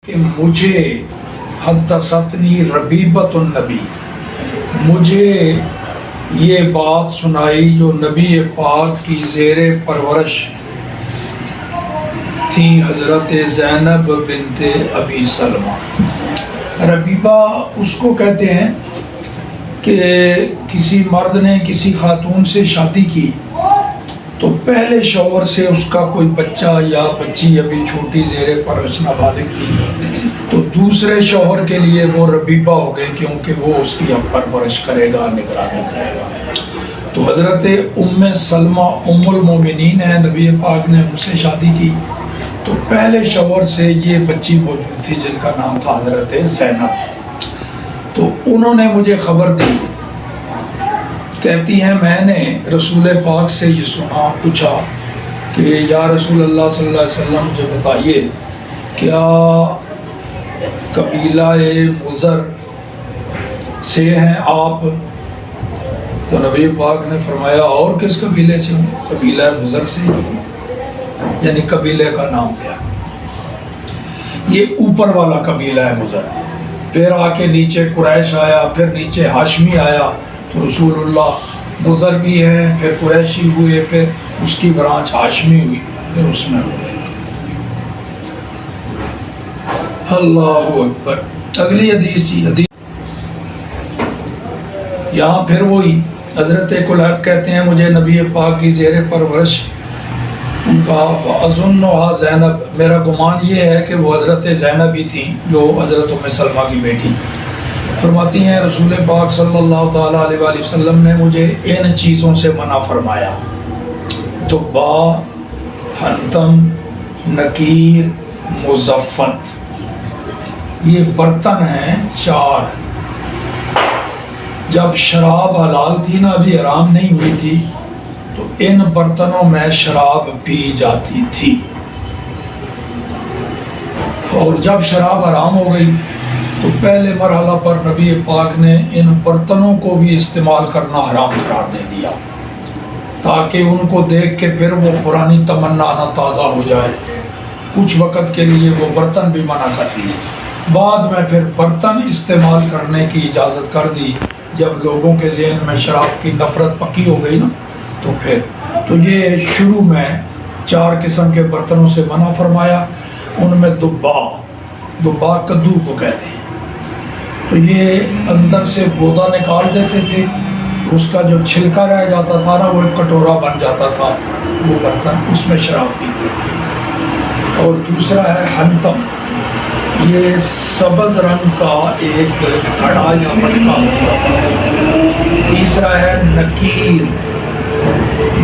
کہ مجھے حدثتنی ربیبۃ النبی، مجھے یہ بات سنائی جو نبی پاک کی زیر پرورش تھی، حضرت زینب بنت ابی سلمہ۔ ربیبہ اس کو کہتے ہیں کہ کسی مرد نے کسی خاتون سے شادی کی تو پہلے شوہر سے اس کا کوئی بچہ یا بچی ابھی چھوٹی زیر پرورش نابالغ تھی، تو دوسرے شوہر کے لیے وہ ربیبہ ہو گئے، کیونکہ وہ اس کی اب پرورش کرے گا، نگرانی کرے گا۔ تو حضرت ام سلمہ ام المومنین ہیں، نبی پاک نے ان سے شادی کی تو پہلے شوہر سے یہ بچی موجود تھی جن کا نام تھا حضرت زینب۔ تو انہوں نے مجھے خبر دی، کہتی ہیں میں نے رسول پاک سے یہ سنا، پوچھا کہ یا رسول اللہ صلی اللہ علیہ وسلم مجھے بتائیے کیا قبیلہ مضر سے ہیں آپ؟ تو نبی پاک نے فرمایا اور کس قبیلے سے ہوں؟ قبیلہ مضر سے، یعنی قبیلے کا نام کیا؟ یہ اوپر والا قبیلہ ہے مضر، پھر آ کے نیچے قریش آیا، پھر نیچے ہاشمی آیا، تو رسول اللہ مضر بھی ہیں، پھر قریشی ہوئے، پھر اس کی برانچ ہاشمی ہوئی، پھر اس میں ہوئے۔ اللہ اکبر۔ اگلی حدیث جی، حدیث یہاں پھر وہی حضرت کلیب کہتے ہیں مجھے نبی پاک کی زیر پرورش ان کا اظنھا زینب، میرا گمان یہ ہے کہ وہ حضرت زینب ہی تھیں جو حضرت ام سلمہ کی بیٹی۔ فرماتی ہیں رسول پاک صلی اللہ تعالیٰ علیہ وآلہ وسلم نے مجھے ان چیزوں سے منع فرمایا: دبا، حنتم، نکیر، مزفت۔ یہ برتن ہیں چار۔ جب شراب حلال تھی نا، ابھی حرام نہیں ہوئی تھی، تو ان برتنوں میں شراب پی جاتی تھی، اور جب شراب حرام ہو گئی تو پہلے مرحلہ پر نبی پاک نے ان برتنوں کو بھی استعمال کرنا حرام قرار دے دیا، تاکہ ان کو دیکھ کے پھر وہ پرانی تمنا آنا تازہ ہو جائے۔ کچھ وقت کے لیے وہ برتن بھی منع کر دیے، بعد میں پھر برتن استعمال کرنے کی اجازت کر دی جب لوگوں کے ذہن میں شراب کی نفرت پکی ہو گئی نا، تو پھر تو یہ شروع میں چار قسم کے برتنوں سے منع فرمایا۔ ان میں دبا کدو کو کہتے ہیں، تو یہ اندر سے گودا نکال دیتے تھے، اس کا جو چھلکا رہ جاتا تھا نا وہ ایک کٹورا بن جاتا تھا، وہ برتن، اس میں شراب پیتے تھے۔ اور دوسرا ہے حنتم، یہ سبز رنگ کا ایک کڑا یا مٹکا ہوتا تھا۔ تیسرا ہے نکیر،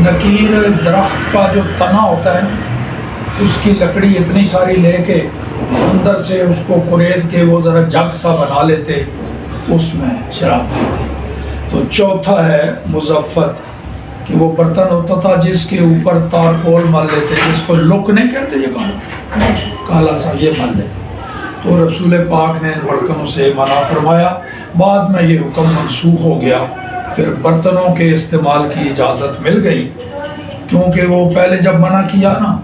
نکیر درخت کا جو تنا ہوتا ہے نا، اس کی لکڑی اتنی ساری لے کے اندر سے اس کو قرید کے وہ ذرا جگ سا بنا لیتے، اس میں شراب پیتے۔ تو چوتھا ہے مزفت، کہ وہ برتن ہوتا تھا جس کے اوپر تارپول مل لیتے، جس کو لک نہیں کہتے، یہ کالا سا یہ مل لیتے۔ تو رسول پاک نے ان برتنوں سے منع فرمایا۔ بعد میں یہ حکم منسوخ ہو گیا، پھر برتنوں کے استعمال کی اجازت مل گئی، کیونکہ وہ پہلے جب منع کیا نا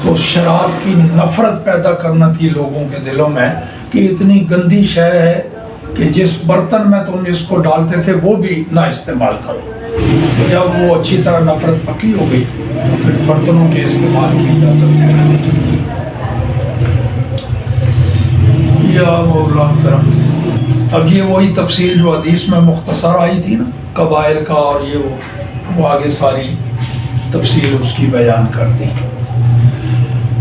تو شراب کی نفرت پیدا کرنا تھی لوگوں کے دلوں میں کہ اتنی گندی شے ہے کہ جس برتن میں تم اس کو ڈالتے تھے وہ بھی نہ استعمال کرو۔ تو جب وہ اچھی طرح نفرت پکی ہو گئی تو پھر برتنوں کے استعمال کی اجازت مل گئی۔ یا مولا کرم۔ اب یہ وہی تفصیل جو حدیث میں مختصر آئی تھی نا قبائل کا، اور یہ وہ آگے ساری تفصیل اس کی بیان کر دی۔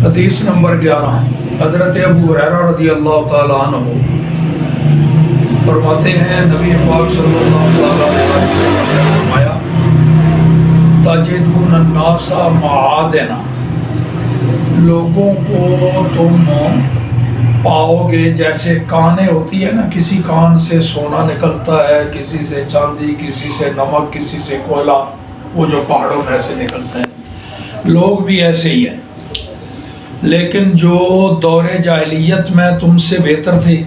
حدیث نمبر 11، حضرت ابو ہریرہ رضی اللہ تعالیٰ عنہ فرماتے ہیں نبی پاک صلی اللہ علیہ وسلم نے فرمایا: تجدون الناس معادنا، لوگوں کو تم پاؤ گے جیسے کانیں ہوتی ہے نا، کسی کان سے سونا نکلتا ہے، کسی سے چاندی، کسی سے نمک، کسی سے کوئلہ، وہ جو پہاڑوں میں سے نکلتے ہیں، لوگ بھی ایسے ہی ہیں۔ لیکن جو دور جاہلیت میں تم سے بہتر تھے،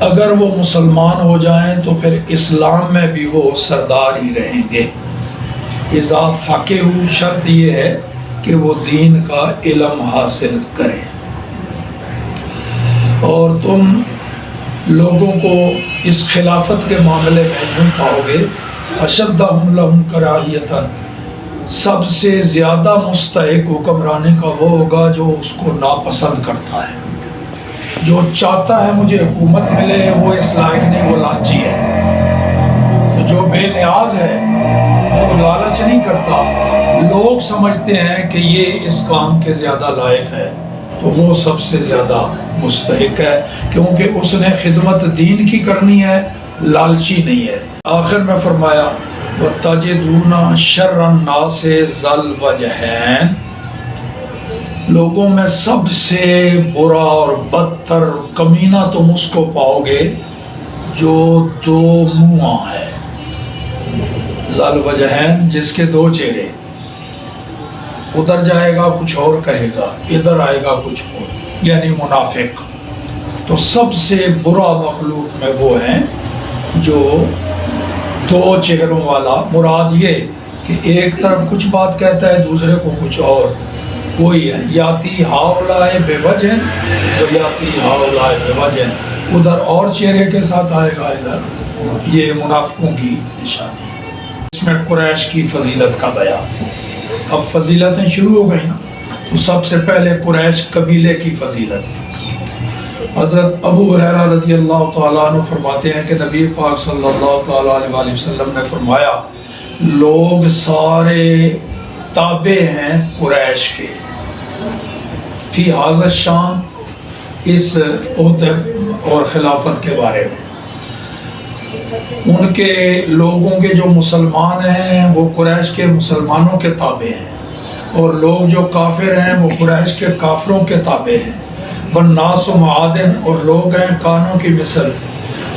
اگر وہ مسلمان ہو جائیں تو پھر اسلام میں بھی وہ سردار ہی رہیں گے۔ اذا فقہوا، شرط یہ ہے کہ وہ دین کا علم حاصل کریں۔ اور تم لوگوں کو اس خلافت کے معاملے میں یوں پاؤ گے اشدہم لہم کراہیتاً، سب سے زیادہ مستحق حکمرانی کا وہ ہوگا جو اس کو ناپسند کرتا ہے، جو چاہتا ہے مجھے حکومت ملے وہ اس لائق نہیں، وہ لالچی ہے۔ تو جو بے نیاز ہے وہ لالچ نہیں کرتا، لوگ سمجھتے ہیں کہ یہ اس کام کے زیادہ لائق ہے تو وہ سب سے زیادہ مستحق ہے، کیونکہ اس نے خدمت دین کی کرنی ہے، لالچی نہیں ہے۔ آخر میں فرمایا وَتَجِدُونَ شَرَّ النَّاسِ ذَا الْوَجْهَيْنِ، لوگوں میں سب سے برا اور بدتر کمینہ تم اس کو پاؤ گے جو دو منہاں ہے، ذَا الْوَجْهَيْنِ جس کے دو چہرے، ادھر جائے گا کچھ اور کہے گا، ادھر آئے گا کچھ اور، یعنی منافق۔ تو سب سے برا مخلوق میں وہ ہیں جو دو چہروں والا، مراد یہ کہ ایک طرف کچھ بات کہتا ہے دوسرے کو کچھ اور، وہی ہے یاتی ہاؤلائے بے وجہ و یاتی ہاؤلائے بے وجہ، ادھر اور چہرے کے ساتھ آئے گا ادھر، یہ منافقوں کی نشانی۔ اس میں قریش کی فضیلت کا بیان، اب فضیلتیں شروع ہو گئی نا، تو سب سے پہلے قریش قبیلے کی فضیلت۔ حضرت ابو ہریرہ رضی اللہ تعالیٰ عنہ فرماتے ہیں کہ نبی پاک صلی اللہ تعالیٰ علیہ وسلم نے فرمایا لوگ سارے تابع ہیں قریش کے، فی ھذا الشان، اس عہدے اور خلافت کے بارے میں۔ ان کے لوگوں کے جو مسلمان ہیں وہ قریش کے مسلمانوں کے تابع ہیں، اور لوگ جو کافر ہیں وہ قریش کے کافروں کے تابع ہیں۔ والناس معادن، اور لوگ ہیں کانوں کی مثل،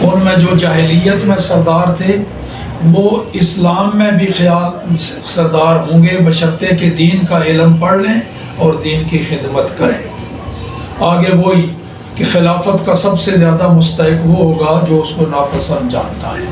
ان میں جو جاہلیت میں سردار تھے وہ اسلام میں بھی خیال سردار ہوں گے بشرطے کہ دین کا علم پڑھ لیں اور دین کی خدمت کریں۔ آگے وہی کہ خلافت کا سب سے زیادہ مستحق وہ ہوگا جو اس کو ناپسند جانتا ہے۔